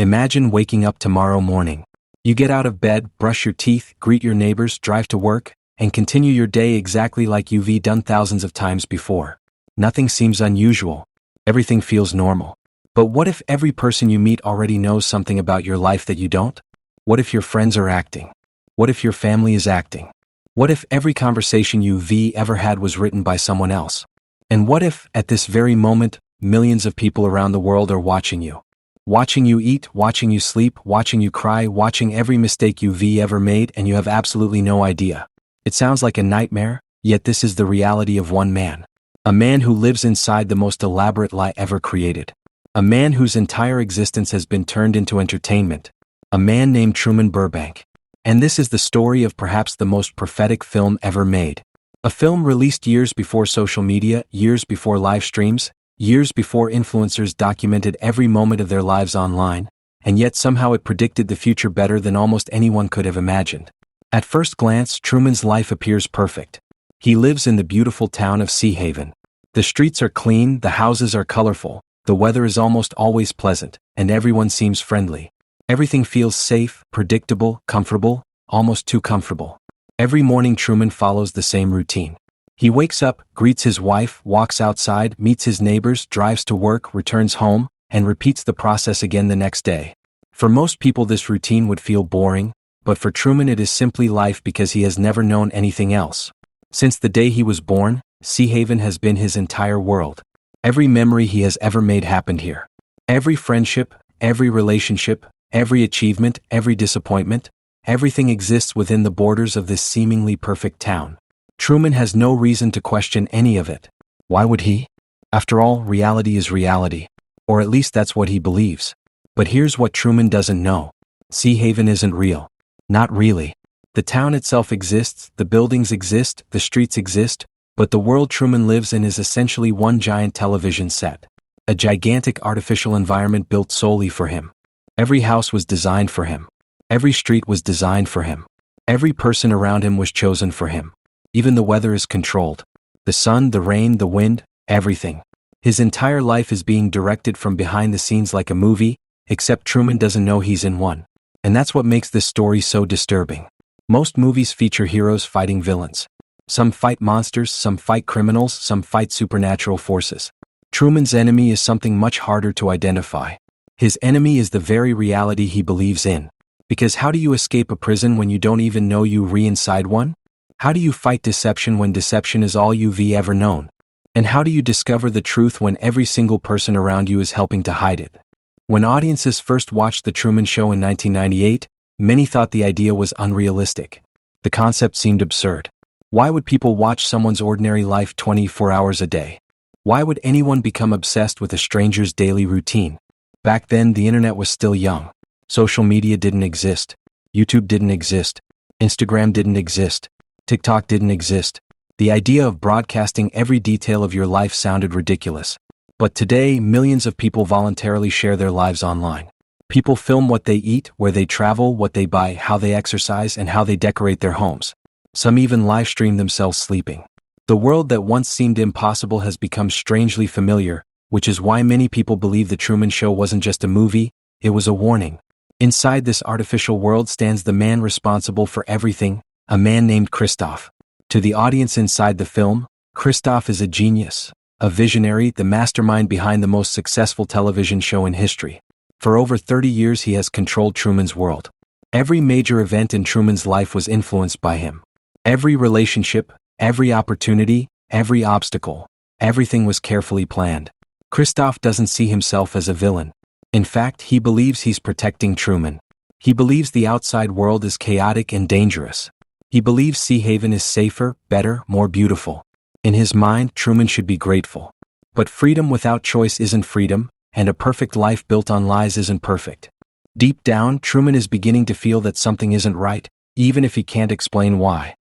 Imagine waking up tomorrow morning. You get out of bed, brush your teeth, greet your neighbors, drive to work, and continue your day exactly like you've done thousands of times before. Nothing seems unusual. Everything feels normal. But what if every person you meet already knows something about your life that you don't? What if your friends are acting? What if your family is acting? What if every conversation you've ever had was written by someone else? And what if, at this very moment, millions of people around the world are watching you? Watching you eat, watching you sleep, watching you cry, watching every mistake you've ever made, and you have absolutely no idea. It sounds like a nightmare, yet this is the reality of one man. A man who lives inside the most elaborate lie ever created. A man whose entire existence has been turned into entertainment. A man named Truman Burbank. And this is the story of perhaps the most prophetic film ever made. A film released years before social media, years before live streams, years before influencers documented every moment of their lives online, and yet somehow it predicted the future better than almost anyone could have imagined. At first glance, Truman's life appears perfect. He lives in the beautiful town of Sea Haven. The streets are clean, the houses are colorful, the weather is almost always pleasant, and everyone seems friendly. Everything feels safe, predictable, comfortable, almost too comfortable. Every morning Truman follows the same routine. He wakes up, greets his wife, walks outside, meets his neighbors, drives to work, returns home, and repeats the process again the next day. For most people this routine would feel boring, but for Truman it is simply life because he has never known anything else. Since the day he was born, Sea Haven has been his entire world. Every memory he has ever made happened here. Every friendship, every relationship, every achievement, every disappointment, everything exists within the borders of this seemingly perfect town. Truman has no reason to question any of it. Why would he? After all, reality is reality. Or at least that's what he believes. But here's what Truman doesn't know. Sea Haven isn't real. Not really. The town itself exists, the buildings exist, the streets exist, but the world Truman lives in is essentially one giant television set. A gigantic artificial environment built solely for him. Every house was designed for him. Every street was designed for him. Every person around him was chosen for him. Even the weather is controlled. The sun, the rain, the wind, everything. His entire life is being directed from behind the scenes like a movie, except Truman doesn't know he's in one. And that's what makes this story so disturbing. Most movies feature heroes fighting villains. Some fight monsters, some fight criminals, some fight supernatural forces. Truman's enemy is something much harder to identify. His enemy is the very reality he believes in. Because how do you escape a prison when you don't even know you're inside one? How do you fight deception when deception is all you've ever known? And how do you discover the truth when every single person around you is helping to hide it? When audiences first watched The Truman Show in 1998, many thought the idea was unrealistic. The concept seemed absurd. Why would people watch someone's ordinary life 24 hours a day? Why would anyone become obsessed with a stranger's daily routine? Back then, the internet was still young. Social media didn't exist. YouTube didn't exist. Instagram didn't exist. TikTok didn't exist. The idea of broadcasting every detail of your life sounded ridiculous. But today, millions of people voluntarily share their lives online. People film what they eat, where they travel, what they buy, how they exercise, and how they decorate their homes. Some even live stream themselves sleeping. The world that once seemed impossible has become strangely familiar, which is why many people believe The Truman Show wasn't just a movie, it was a warning. Inside this artificial world stands the man responsible for everything, a man named Christoph. To the audience inside the film, Christoph is a genius, a visionary, the mastermind behind the most successful television show in history. For over 30 years he has controlled Truman's world. Every major event in Truman's life was influenced by him. Every relationship, every opportunity, every obstacle, everything was carefully planned. Christoph doesn't see himself as a villain. In fact, he believes he's protecting Truman. He believes the outside world is chaotic and dangerous. He believes Sea Haven is safer, better, more beautiful. In his mind, Truman should be grateful. But freedom without choice isn't freedom, and a perfect life built on lies isn't perfect. Deep down, Truman is beginning to feel that something isn't right, even if he can't explain why.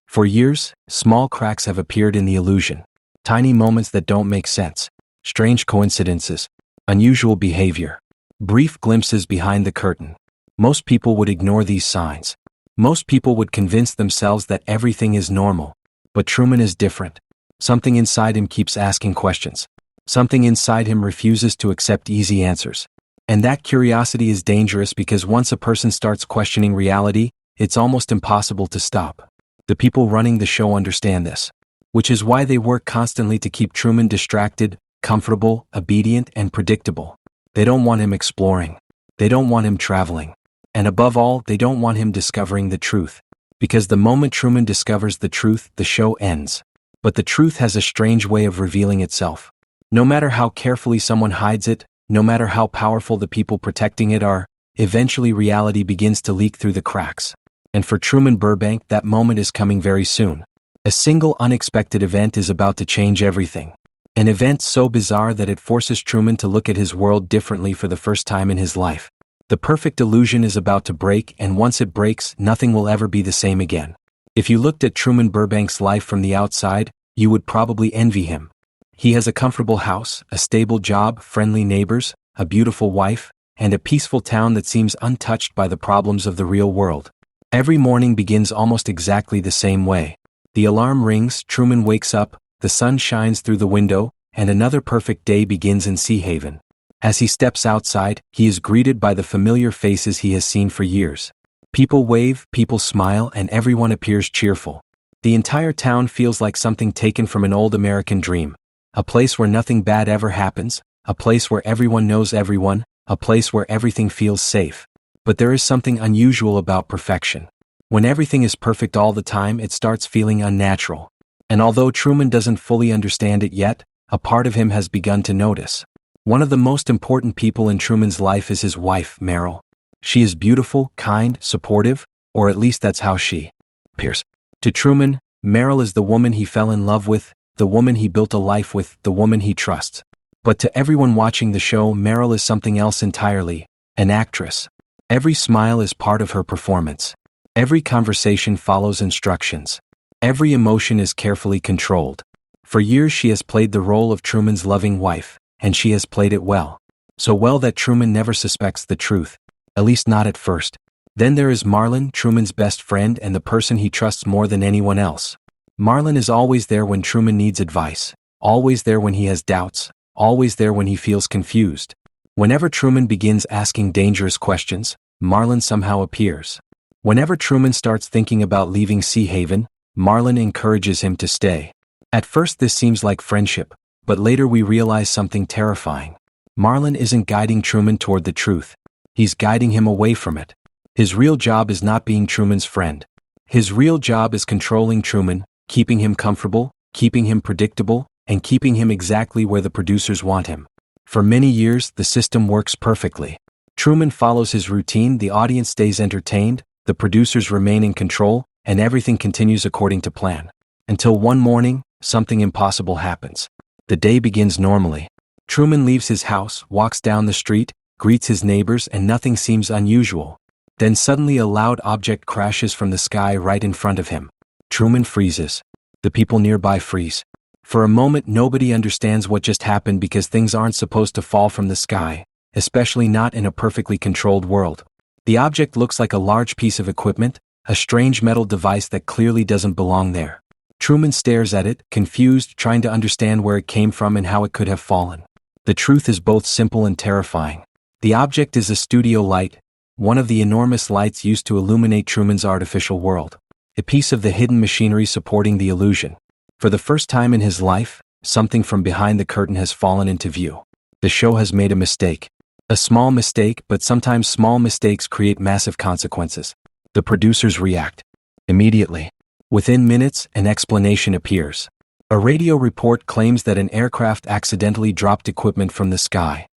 For years, small cracks have appeared in the illusion. Tiny moments that don't make sense. Strange coincidences. Unusual behavior. Brief glimpses behind the curtain. Most people would ignore these signs. Most people would convince themselves that everything is normal. But Truman is different. Something inside him keeps asking questions. Something inside him refuses to accept easy answers. And that curiosity is dangerous because once a person starts questioning reality, it's almost impossible to stop. The people running the show understand this, which is why they work constantly to keep Truman distracted, comfortable, obedient, and predictable. They don't want him exploring. They don't want him traveling. And above all, they don't want him discovering the truth. Because the moment Truman discovers the truth, the show ends. But the truth has a strange way of revealing itself. No matter how carefully someone hides it, no matter how powerful the people protecting it are, eventually reality begins to leak through the cracks. And for Truman Burbank, that moment is coming very soon. A single unexpected event is about to change everything. An event so bizarre that it forces Truman to look at his world differently for the first time in his life. The perfect illusion is about to break, and once it breaks, nothing will ever be the same again. If you looked at Truman Burbank's life from the outside, you would probably envy him. He has a comfortable house, a stable job, friendly neighbors, a beautiful wife, and a peaceful town that seems untouched by the problems of the real world. Every morning begins almost exactly the same way. The alarm rings, Truman wakes up, the sun shines through the window, and another perfect day begins in Sea Haven. As he steps outside, he is greeted by the familiar faces he has seen for years. People wave, people smile, and everyone appears cheerful. The entire town feels like something taken from an old American dream. A place where nothing bad ever happens, a place where everyone knows everyone, a place where everything feels safe. But there is something unusual about perfection. When everything is perfect all the time, it starts feeling unnatural. And although Truman doesn't fully understand it yet, a part of him has begun to notice. One of the most important people in Truman's life is his wife, Meryl. She is beautiful, kind, supportive, or at least that's how she appears. To Truman, Meryl is the woman he fell in love with, the woman he built a life with, the woman he trusts. But to everyone watching the show, Meryl is something else entirely, an actress. Every smile is part of her performance. Every conversation follows instructions. Every emotion is carefully controlled. For years she has played the role of Truman's loving wife, and she has played it well. So well that Truman never suspects the truth, at least not at first. Then there is Marlon, Truman's best friend and the person he trusts more than anyone else. Marlon is always there when Truman needs advice, always there when he has doubts, always there when he feels confused. Whenever Truman begins asking dangerous questions, Marlon somehow appears. Whenever Truman starts thinking about leaving Sea Haven, Marlon encourages him to stay. At first this seems like friendship, but later we realize something terrifying. Marlon isn't guiding Truman toward the truth. He's guiding him away from it. His real job is not being Truman's friend. His real job is controlling Truman, keeping him comfortable, keeping him predictable, and keeping him exactly where the producers want him. For many years, the system works perfectly. Truman follows his routine, the audience stays entertained, the producers remain in control, and everything continues according to plan. Until one morning, something impossible happens. The day begins normally. Truman leaves his house, walks down the street, greets his neighbors, and nothing seems unusual. Then suddenly a loud object crashes from the sky right in front of him. Truman freezes. The people nearby freeze. For a moment nobody understands what just happened because things aren't supposed to fall from the sky, especially not in a perfectly controlled world. The object looks like a large piece of equipment, a strange metal device that clearly doesn't belong there. Truman stares at it, confused, trying to understand where it came from and how it could have fallen. The truth is both simple and terrifying. The object is a studio light, one of the enormous lights used to illuminate Truman's artificial world. A piece of the hidden machinery supporting the illusion. For the first time in his life, something from behind the curtain has fallen into view. The show has made a mistake. A small mistake, but sometimes small mistakes create massive consequences. The producers react. Immediately. Within minutes, an explanation appears. A radio report claims that an aircraft accidentally dropped equipment from the sky.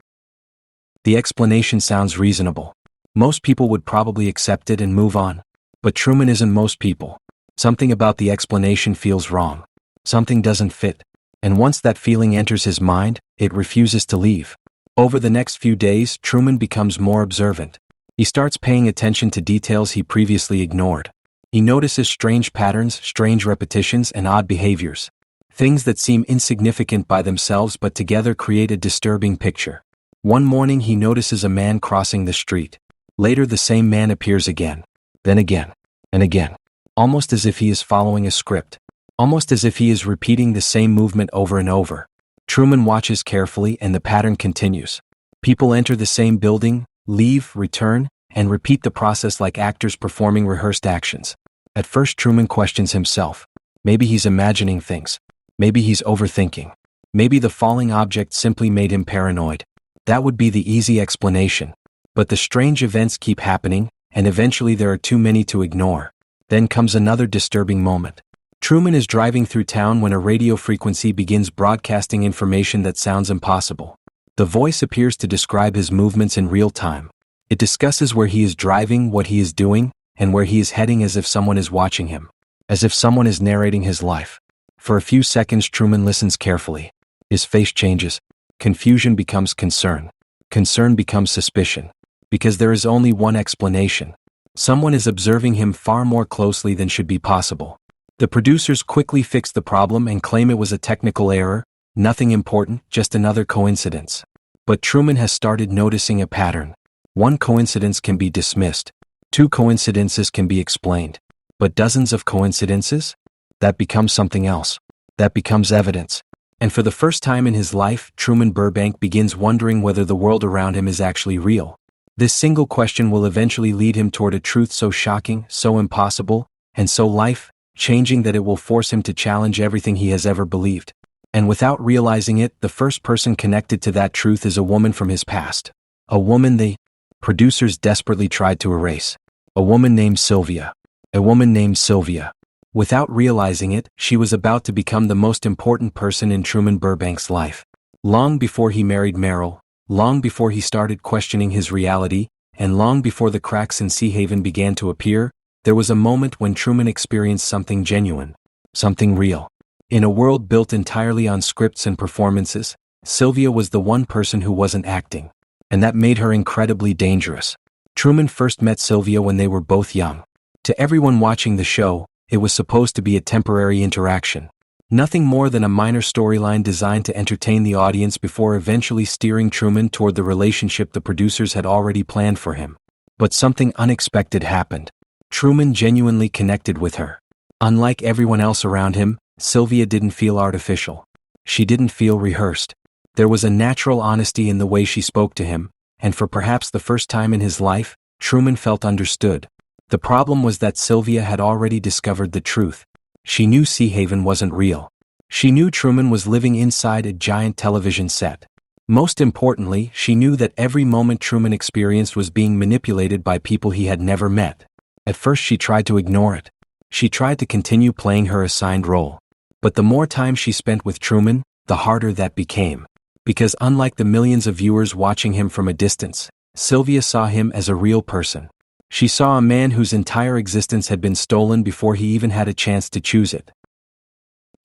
The explanation sounds reasonable. Most people would probably accept it and move on. But Truman isn't most people. Something about the explanation feels wrong. Something doesn't fit. And once that feeling enters his mind, it refuses to leave. Over the next few days, Truman becomes more observant. He starts paying attention to details he previously ignored. He notices strange patterns, strange repetitions, and odd behaviors. Things that seem insignificant by themselves but together create a disturbing picture. One morning he notices a man crossing the street. Later the same man appears again. Then again. And again. Almost as if he is following a script. Almost as if he is repeating the same movement over and over. Truman watches carefully and the pattern continues. People enter the same building, leave, return, and repeat the process like actors performing rehearsed actions. At first Truman questions himself. Maybe he's imagining things. Maybe he's overthinking. Maybe the falling object simply made him paranoid. That would be the easy explanation. But the strange events keep happening, and eventually there are too many to ignore. Then comes another disturbing moment. Truman is driving through town when a radio frequency begins broadcasting information that sounds impossible. The voice appears to describe his movements in real time. It discusses where he is driving, what he is doing, and where he is heading, as if someone is watching him. As if someone is narrating his life. For a few seconds Truman listens carefully. His face changes. Confusion becomes concern. Concern becomes suspicion. Because there is only one explanation. Someone is observing him far more closely than should be possible. The producers quickly fix the problem and claim it was a technical error, nothing important, just another coincidence. But Truman has started noticing a pattern. One coincidence can be dismissed. 2 coincidences can be explained. But dozens of coincidences? That becomes something else. That becomes evidence. And for the first time in his life, Truman Burbank begins wondering whether the world around him is actually real. This single question will eventually lead him toward a truth so shocking, so impossible, and so life-changing that it will force him to challenge everything he has ever believed. And without realizing it, the first person connected to that truth is a woman from his past. A woman the producers desperately tried to erase. A woman named Sylvia. A woman named Sylvia. Without realizing it, she was about to become the most important person in Truman Burbank's life. Long before he married Meryl, long before he started questioning his reality, and long before the cracks in Sea Haven began to appear, there was a moment when Truman experienced something genuine, something real. In a world built entirely on scripts and performances, Sylvia was the one person who wasn't acting. And that made her incredibly dangerous. Truman first met Sylvia when they were both young. To everyone watching the show, it was supposed to be a temporary interaction. Nothing more than a minor storyline designed to entertain the audience before eventually steering Truman toward the relationship the producers had already planned for him. But something unexpected happened. Truman genuinely connected with her. Unlike everyone else around him, Sylvia didn't feel artificial. She didn't feel rehearsed. There was a natural honesty in the way she spoke to him, and for perhaps the first time in his life, Truman felt understood. The problem was that Sylvia had already discovered the truth. She knew Sea Haven wasn't real. She knew Truman was living inside a giant television set. Most importantly, she knew that every moment Truman experienced was being manipulated by people he had never met. At first she tried to ignore it. She tried to continue playing her assigned role. But the more time she spent with Truman, the harder that became. Because unlike the millions of viewers watching him from a distance, Sylvia saw him as a real person. She saw a man whose entire existence had been stolen before he even had a chance to choose it.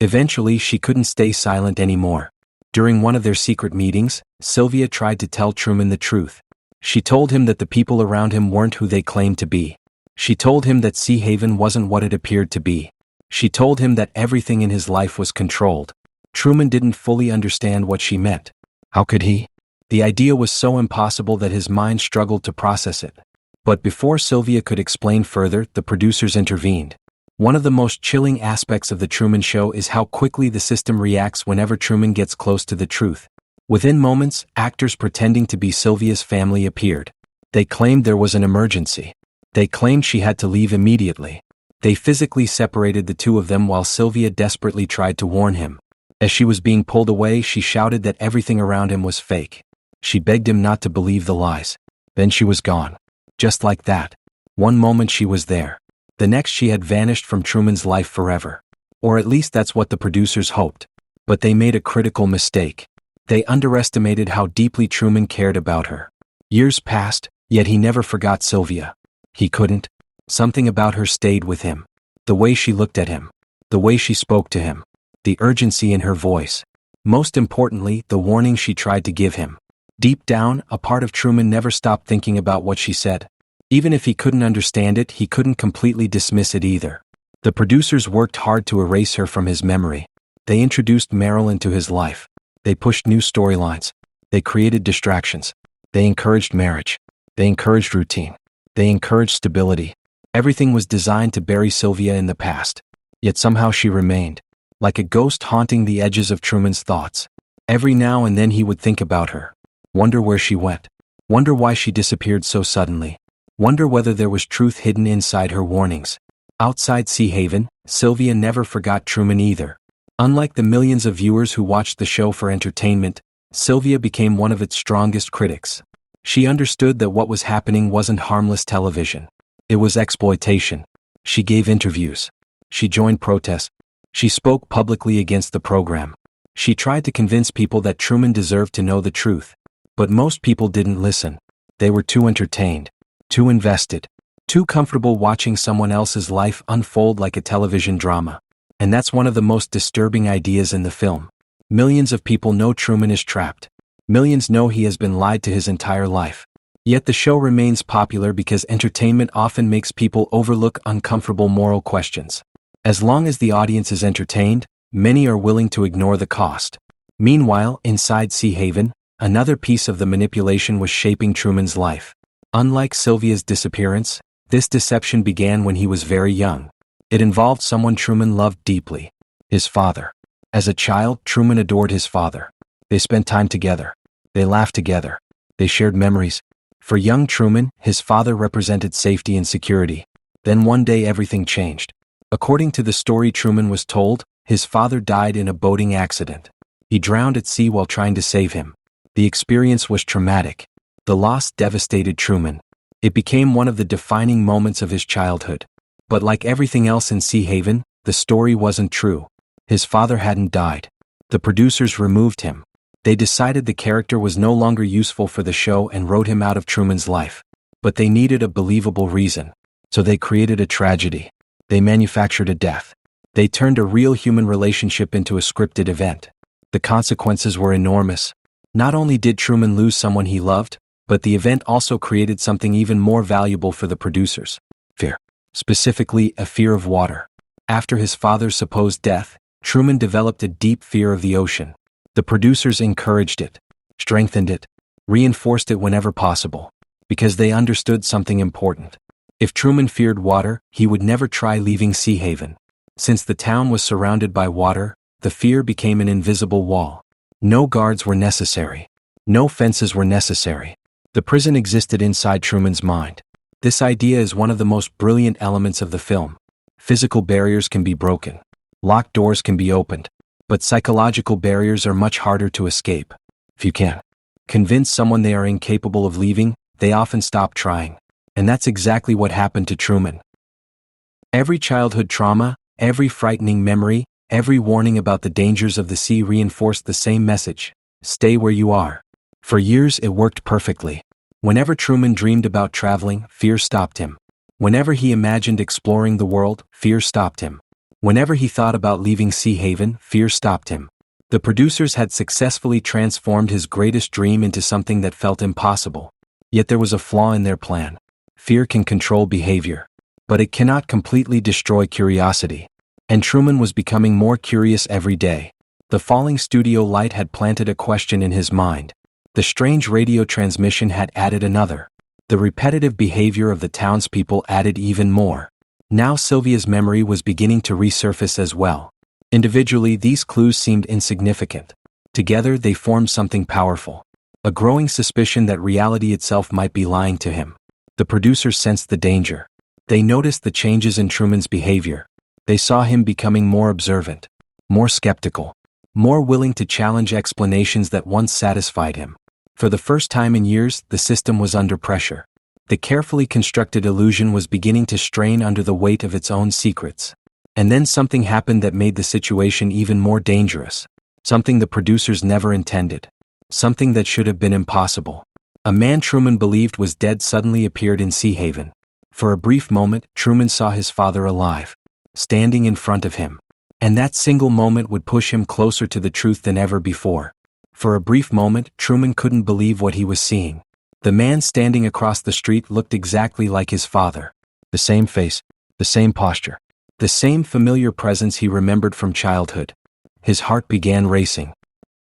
Eventually, she couldn't stay silent anymore. During one of their secret meetings, Sylvia tried to tell Truman the truth. She told him that the people around him weren't who they claimed to be. She told him that Sea Haven wasn't what it appeared to be. She told him that everything in his life was controlled. Truman didn't fully understand what she meant. How could he? The idea was so impossible that his mind struggled to process it. But before Sylvia could explain further, the producers intervened. One of the most chilling aspects of the Truman Show is how quickly the system reacts whenever Truman gets close to the truth. Within moments, actors pretending to be Sylvia's family appeared. They claimed there was an emergency. They claimed she had to leave immediately. They physically separated the two of them while Sylvia desperately tried to warn him. As she was being pulled away, she shouted that everything around him was fake. She begged him not to believe the lies. Then she was gone. Just like that. One moment she was there. The next she had vanished from Truman's life forever. Or at least that's what the producers hoped. But they made a critical mistake. They underestimated how deeply Truman cared about her. Years passed, yet he never forgot Sylvia. He couldn't. Something about her stayed with him. The way she looked at him. The way she spoke to him. The urgency in her voice. Most importantly, the warning she tried to give him. Deep down, a part of Truman never stopped thinking about what she said. Even if he couldn't understand it, he couldn't completely dismiss it either. The producers worked hard to erase her from his memory. They introduced Meryl into his life. They pushed new storylines. They created distractions. They encouraged marriage. They encouraged routine. They encouraged stability. Everything was designed to bury Sylvia in the past. Yet somehow she remained. Like a ghost haunting the edges of Truman's thoughts. Every now and then he would think about her. Wonder where she went. Wonder why she disappeared so suddenly. Wonder whether there was truth hidden inside her warnings. Outside Sea Haven, Sylvia never forgot Truman either. Unlike the millions of viewers who watched the show for entertainment, Sylvia became one of its strongest critics. She understood that what was happening wasn't harmless television. It was exploitation. She gave interviews. She joined protests. She spoke publicly against the program. She tried to convince people that Truman deserved to know the truth. But most people didn't listen. They were too entertained, too invested, too comfortable watching someone else's life unfold like a television drama. And that's one of the most disturbing ideas in the film. Millions of people know Truman is trapped. Millions know he has been lied to his entire life. Yet the show remains popular because entertainment often makes people overlook uncomfortable moral questions. As long as the audience is entertained, many are willing to ignore the cost. Meanwhile, inside Sea Haven, another piece of the manipulation was shaping Truman's life. Unlike Sylvia's disappearance, this deception began when he was very young. It involved someone Truman loved deeply: his father. As a child, Truman adored his father. They spent time together. They laughed together. They shared memories. For young Truman, his father represented safety and security. Then one day everything changed. According to the story Truman was told, his father died in a boating accident. He drowned at sea while trying to save him. The experience was traumatic. The loss devastated Truman. It became one of the defining moments of his childhood. But like everything else in Sea Haven, the story wasn't true. His father hadn't died. The producers removed him. They decided the character was no longer useful for the show and wrote him out of Truman's life. But they needed a believable reason. So they created a tragedy. They manufactured a death. They turned a real human relationship into a scripted event. The consequences were enormous. Not only did Truman lose someone he loved, but the event also created something even more valuable for the producers: fear. Specifically, a fear of water. After his father's supposed death, Truman developed a deep fear of the ocean. The producers encouraged it, strengthened it, reinforced it whenever possible, because they understood something important. If Truman feared water, he would never try leaving Sea Haven. Since the town was surrounded by water, the fear became an invisible wall. No guards were necessary. No fences were necessary. The prison existed inside Truman's mind. This idea is one of the most brilliant elements of the film. Physical barriers can be broken. Locked doors can be opened. But psychological barriers are much harder to escape. If you can convince someone they are incapable of leaving, they often stop trying. And that's exactly what happened to Truman. Every childhood trauma, every frightening memory, every warning about the dangers of the sea reinforced the same message: stay where you are. For years it worked perfectly. Whenever Truman dreamed about traveling, fear stopped him. Whenever he imagined exploring the world, fear stopped him. Whenever he thought about leaving Sea Haven, fear stopped him. The producers had successfully transformed his greatest dream into something that felt impossible. Yet there was a flaw in their plan. Fear can control behavior, but it cannot completely destroy curiosity. And Truman was becoming more curious every day. The falling studio light had planted a question in his mind. The strange radio transmission had added another. The repetitive behavior of the townspeople added even more. Now Sylvia's memory was beginning to resurface as well. Individually, these clues seemed insignificant. Together, they formed something powerful. A growing suspicion that reality itself might be lying to him. The producers sensed the danger. They noticed the changes in Truman's behavior. They saw him becoming more observant, more skeptical, more willing to challenge explanations that once satisfied him. For the first time in years, the system was under pressure. The carefully constructed illusion was beginning to strain under the weight of its own secrets. And then something happened that made the situation even more dangerous. Something the producers never intended. Something that should have been impossible. A man Truman believed was dead suddenly appeared in Sea Haven. For a brief moment, Truman saw his father alive, standing in front of him. And that single moment would push him closer to the truth than ever before. For a brief moment, Truman couldn't believe what he was seeing. The man standing across the street looked exactly like his father. The same face, the same posture, the same familiar presence he remembered from childhood. His heart began racing.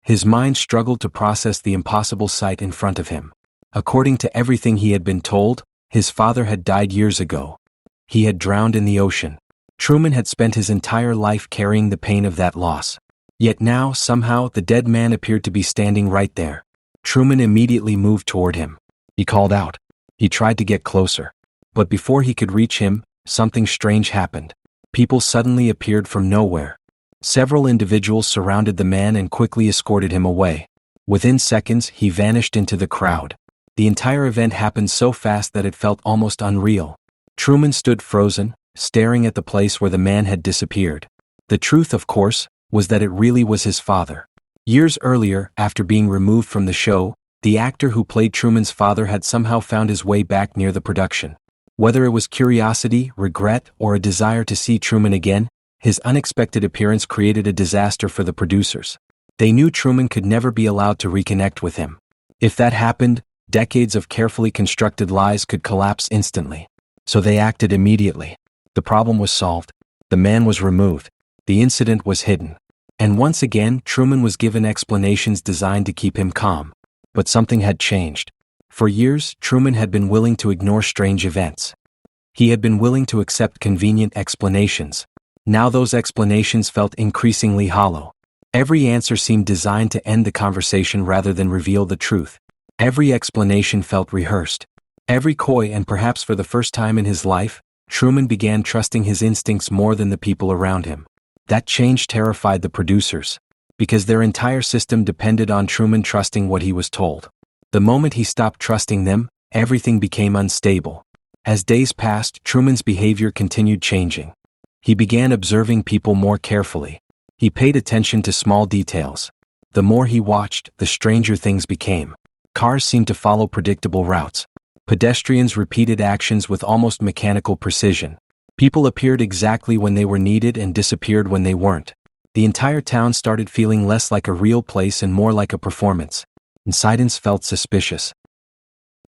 His mind struggled to process the impossible sight in front of him. According to everything he had been told, his father had died years ago. He had drowned in the ocean. Truman had spent his entire life carrying the pain of that loss. Yet now, somehow, the dead man appeared to be standing right there. Truman immediately moved toward him. He called out. He tried to get closer. But before he could reach him, something strange happened. People suddenly appeared from nowhere. Several individuals surrounded the man and quickly escorted him away. Within seconds, he vanished into the crowd. The entire event happened so fast that it felt almost unreal. Truman stood frozen, staring at the place where the man had disappeared. The truth, of course, was that it really was his father. Years earlier, after being removed from the show, the actor who played Truman's father had somehow found his way back near the production. Whether it was curiosity, regret, or a desire to see Truman again, his unexpected appearance created a disaster for the producers. They knew Truman could never be allowed to reconnect with him. If that happened, decades of carefully constructed lies could collapse instantly. So they acted immediately. The problem was solved. The man was removed. The incident was hidden. And once again, Truman was given explanations designed to keep him calm. But something had changed. For years, Truman had been willing to ignore strange events. He had been willing to accept convenient explanations. Now those explanations felt increasingly hollow. Every answer seemed designed to end the conversation rather than reveal the truth. Every explanation felt rehearsed. Every coy, and perhaps for the first time in his life, Truman began trusting his instincts more than the people around him. That change terrified the producers, because their entire system depended on Truman trusting what he was told. The moment he stopped trusting them, everything became unstable. As days passed, Truman's behavior continued changing. He began observing people more carefully. He paid attention to small details. The more he watched, the stranger things became. Cars seemed to follow predictable routes. Pedestrians repeated actions with almost mechanical precision. People appeared exactly when they were needed and disappeared when they weren't. The entire town started feeling less like a real place and more like a performance. And silence felt suspicious.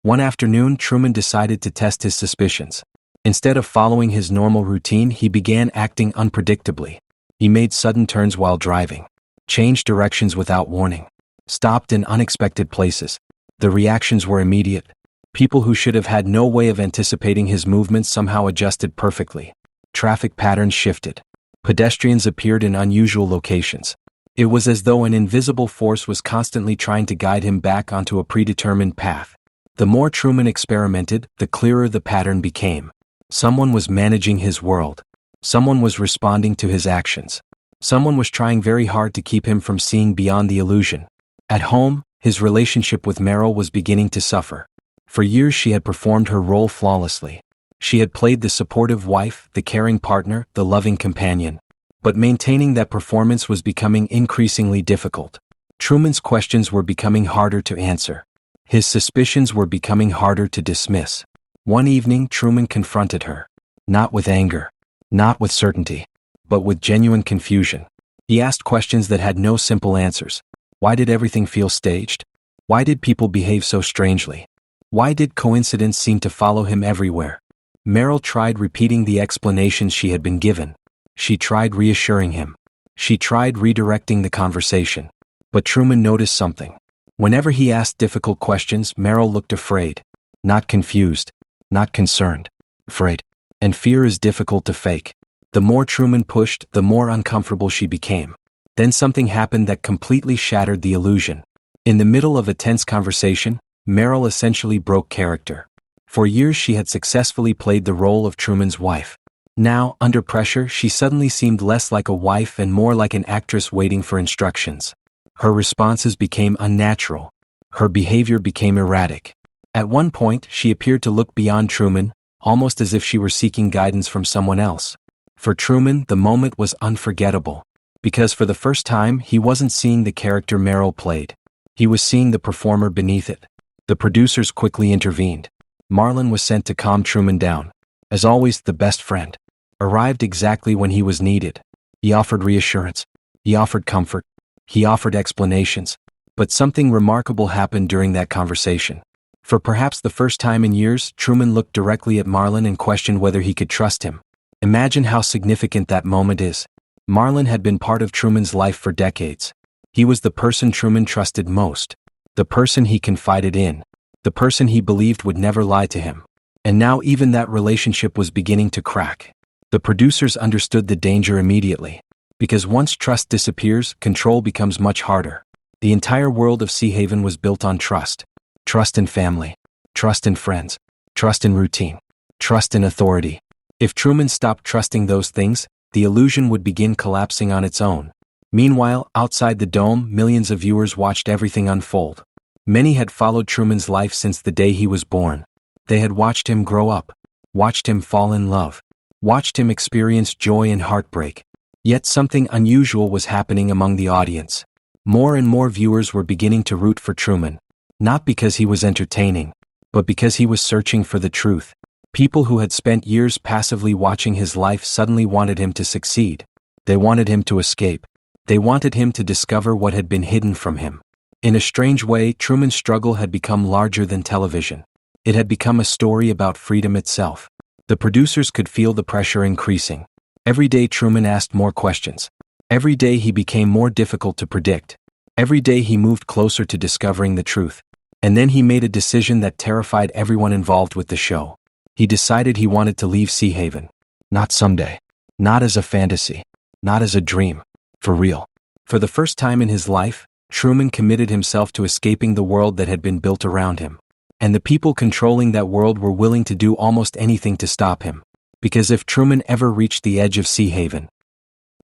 One afternoon, Truman decided to test his suspicions. Instead of following his normal routine, he began acting unpredictably. He made sudden turns while driving, changed directions without warning, stopped in unexpected places. The reactions were immediate. People who should have had no way of anticipating his movements somehow adjusted perfectly. Traffic patterns shifted. Pedestrians appeared in unusual locations. It was as though an invisible force was constantly trying to guide him back onto a predetermined path. The more Truman experimented, the clearer the pattern became. Someone was managing his world. Someone was responding to his actions. Someone was trying very hard to keep him from seeing beyond the illusion. At home, his relationship with Meryl was beginning to suffer. For years she had performed her role flawlessly. She had played the supportive wife, the caring partner, the loving companion. But maintaining that performance was becoming increasingly difficult. Truman's questions were becoming harder to answer. His suspicions were becoming harder to dismiss. One evening, Truman confronted her. Not with anger. Not with certainty. But with genuine confusion. He asked questions that had no simple answers. Why did everything feel staged? Why did people behave so strangely? Why did coincidence seem to follow him everywhere? Meryl tried repeating the explanations she had been given. She tried reassuring him. She tried redirecting the conversation. But Truman noticed something. Whenever he asked difficult questions, Meryl looked afraid. Not confused. Not concerned. Afraid. And fear is difficult to fake. The more Truman pushed, the more uncomfortable she became. Then something happened that completely shattered the illusion. In the middle of a tense conversation, Meryl essentially broke character. For years she had successfully played the role of Truman's wife. Now, under pressure, she suddenly seemed less like a wife and more like an actress waiting for instructions. Her responses became unnatural. Her behavior became erratic. At one point, she appeared to look beyond Truman, almost as if she were seeking guidance from someone else. For Truman, the moment was unforgettable. Because for the first time, he wasn't seeing the character Meryl played. He was seeing the performer beneath it. The producers quickly intervened. Marlon was sent to calm Truman down. As always, the best friend. Arrived exactly when he was needed. He offered reassurance. He offered comfort. He offered explanations. But something remarkable happened during that conversation. For perhaps the first time in years, Truman looked directly at Marlon and questioned whether he could trust him. Imagine how significant that moment is. Marlon had been part of Truman's life for decades. He was the person Truman trusted most. The person he confided in. The person he believed would never lie to him. And now even that relationship was beginning to crack. The producers understood the danger immediately. Because once trust disappears, control becomes much harder. The entire world of Sea Haven was built on trust. Trust in family. Trust in friends. Trust in routine. Trust in authority. If Truman stopped trusting those things, the illusion would begin collapsing on its own. Meanwhile, outside the dome, millions of viewers watched everything unfold. Many had followed Truman's life since the day he was born. They had watched him grow up, watched him fall in love, watched him experience joy and heartbreak. Yet something unusual was happening among the audience. More and more viewers were beginning to root for Truman, not because he was entertaining, but because he was searching for the truth. People who had spent years passively watching his life suddenly wanted him to succeed. They wanted him to escape. They wanted him to discover what had been hidden from him. In a strange way, Truman's struggle had become larger than television. It had become a story about freedom itself. The producers could feel the pressure increasing. Every day Truman asked more questions. Every day he became more difficult to predict. Every day he moved closer to discovering the truth. And then he made a decision that terrified everyone involved with the show. He decided he wanted to leave Sea Haven. Not someday. Not as a fantasy. Not as a dream. For real. For the first time in his life, Truman committed himself to escaping the world that had been built around him. And the people controlling that world were willing to do almost anything to stop him. Because if Truman ever reached the edge of Sea Haven,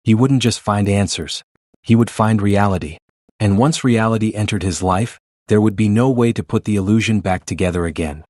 he wouldn't just find answers. He would find reality. And once reality entered his life, there would be no way to put the illusion back together again.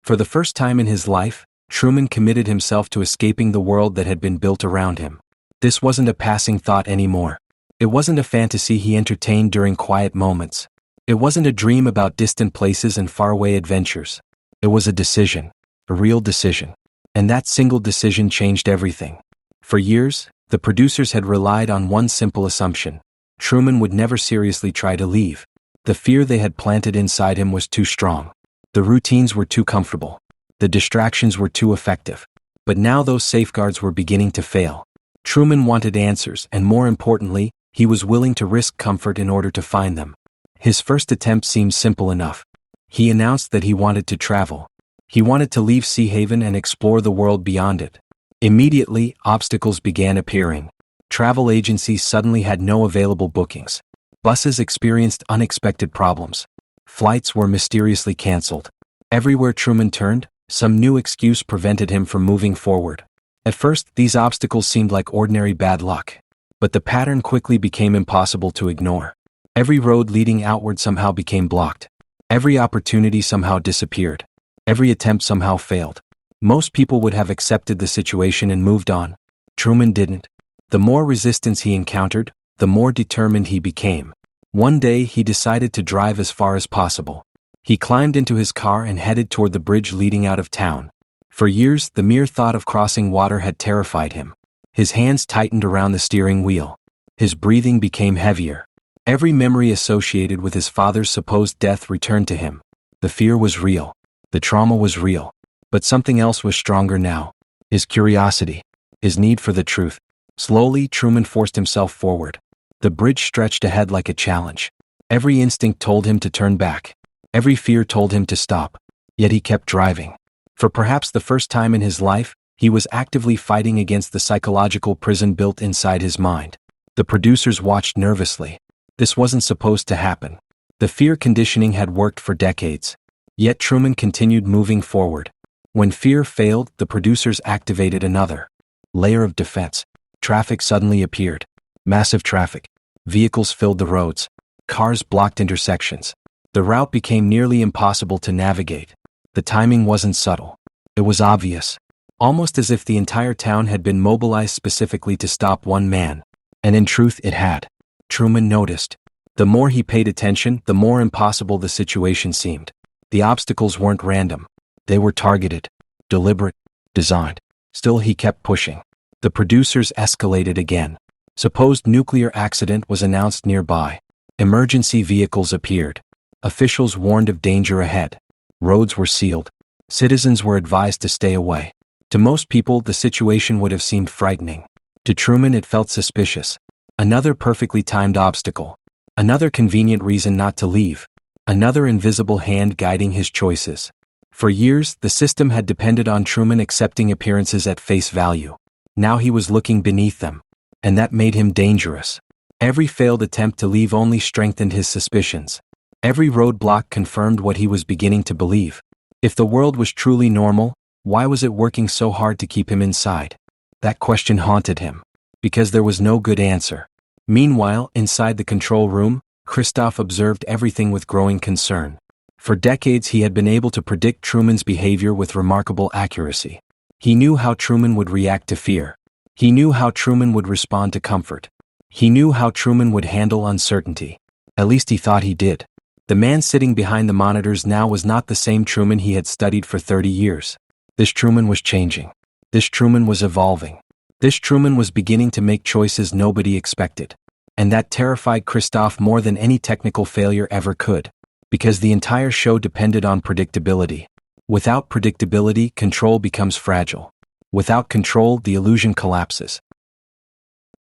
For the first time in his life, Truman committed himself to escaping the world that had been built around him. This wasn't a passing thought anymore. It wasn't a fantasy he entertained during quiet moments. It wasn't a dream about distant places and faraway adventures. It was a decision. A real decision. And that single decision changed everything. For years, the producers had relied on one simple assumption. Truman would never seriously try to leave. The fear they had planted inside him was too strong. The routines were too comfortable. The distractions were too effective. But now those safeguards were beginning to fail. Truman wanted answers, and more importantly, he was willing to risk comfort in order to find them. His first attempt seemed simple enough. He announced that he wanted to travel. He wanted to leave Sea Haven and explore the world beyond it. Immediately, obstacles began appearing. Travel agencies suddenly had no available bookings. Buses experienced unexpected problems. Flights were mysteriously canceled. Everywhere Truman turned, some new excuse prevented him from moving forward. At first, these obstacles seemed like ordinary bad luck. But the pattern quickly became impossible to ignore. Every road leading outward somehow became blocked. Every opportunity somehow disappeared. Every attempt somehow failed. Most people would have accepted the situation and moved on. Truman didn't. The more resistance he encountered, the more determined he became. One day he decided to drive as far as possible. He climbed into his car and headed toward the bridge leading out of town. For years, the mere thought of crossing water had terrified him. His hands tightened around the steering wheel. His breathing became heavier. Every memory associated with his father's supposed death returned to him. The fear was real. The trauma was real. But something else was stronger now. His curiosity. His need for the truth. Slowly, Truman forced himself forward. The bridge stretched ahead like a challenge. Every instinct told him to turn back. Every fear told him to stop. Yet he kept driving. For perhaps the first time in his life, he was actively fighting against the psychological prison built inside his mind. The producers watched nervously. This wasn't supposed to happen. The fear conditioning had worked for decades. Yet Truman continued moving forward. When fear failed, the producers activated another layer of defense. Traffic suddenly appeared. Massive traffic. Vehicles filled the roads. Cars blocked intersections. The route became nearly impossible to navigate. The timing wasn't subtle. It was obvious. Almost as if the entire town had been mobilized specifically to stop one man. And in truth, it had. Truman noticed. The more he paid attention, the more impossible the situation seemed. The obstacles weren't random. They were targeted, deliberate, designed. Still, he kept pushing. The producers escalated again. Supposed nuclear accident was announced nearby. Emergency vehicles appeared. Officials warned of danger ahead. Roads were sealed. Citizens were advised to stay away. To most people, the situation would have seemed frightening. To Truman, it felt suspicious. Another perfectly timed obstacle. Another convenient reason not to leave. Another invisible hand guiding his choices. For years, the system had depended on Truman accepting appearances at face value. Now he was looking beneath them. And that made him dangerous. Every failed attempt to leave only strengthened his suspicions. Every roadblock confirmed what he was beginning to believe. If the world was truly normal, why was it working so hard to keep him inside? That question haunted him, because there was no good answer. Meanwhile, inside the control room, Christoph observed everything with growing concern. For decades he had been able to predict Truman's behavior with remarkable accuracy. He knew how Truman would react to fear. He knew how Truman would respond to comfort. He knew how Truman would handle uncertainty. At least he thought he did. The man sitting behind the monitors now was not the same Truman he had studied for 30 years. This Truman was changing. This Truman was evolving. This Truman was beginning to make choices nobody expected. And that terrified Christoph more than any technical failure ever could. Because the entire show depended on predictability. Without predictability, control becomes fragile. Without control, the illusion collapses.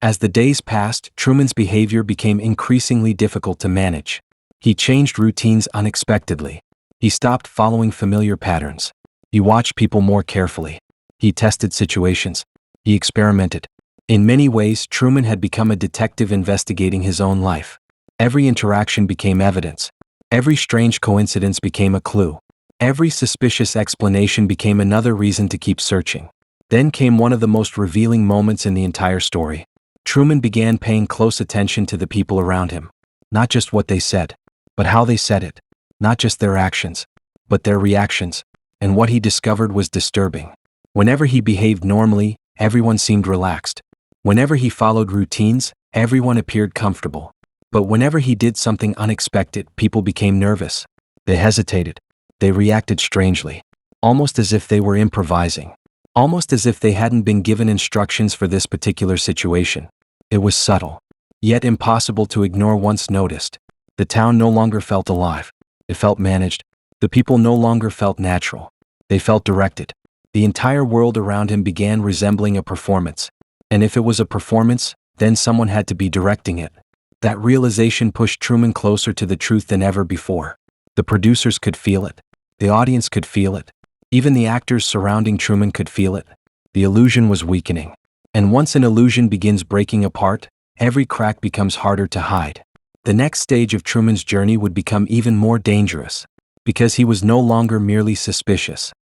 As the days passed, Truman's behavior became increasingly difficult to manage. He changed routines unexpectedly. He stopped following familiar patterns. He watched people more carefully. He tested situations. He experimented. In many ways, Truman had become a detective investigating his own life. Every interaction became evidence. Every strange coincidence became a clue. Every suspicious explanation became another reason to keep searching. Then came one of the most revealing moments in the entire story. Truman began paying close attention to the people around him. Not just what they said, but how they said it. Not just their actions, but their reactions. And what he discovered was disturbing. Whenever he behaved normally, everyone seemed relaxed. Whenever he followed routines, everyone appeared comfortable. But whenever he did something unexpected, people became nervous. They hesitated. They reacted strangely. Almost as if they were improvising. Almost as if they hadn't been given instructions for this particular situation. It was subtle, yet impossible to ignore once noticed. The town no longer felt alive. It felt managed. The people no longer felt natural. They felt directed. The entire world around him began resembling a performance. And if it was a performance, then someone had to be directing it. That realization pushed Truman closer to the truth than ever before. The producers could feel it. The audience could feel it. Even the actors surrounding Truman could feel it. The illusion was weakening. And once an illusion begins breaking apart, every crack becomes harder to hide. The next stage of Truman's journey would become even more dangerous. Because he was no longer merely suspicious.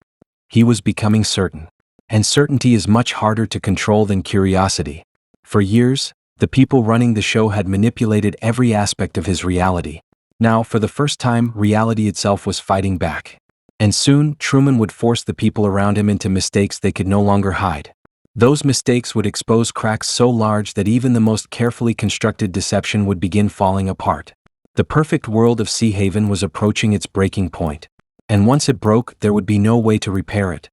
He was becoming certain. And certainty is much harder to control than curiosity. For years, the people running the show had manipulated every aspect of his reality. Now, for the first time, reality itself was fighting back. And soon, Truman would force the people around him into mistakes they could no longer hide. Those mistakes would expose cracks so large that even the most carefully constructed deception would begin falling apart. The perfect world of Sea Haven was approaching its breaking point. And once it broke, there would be no way to repair it.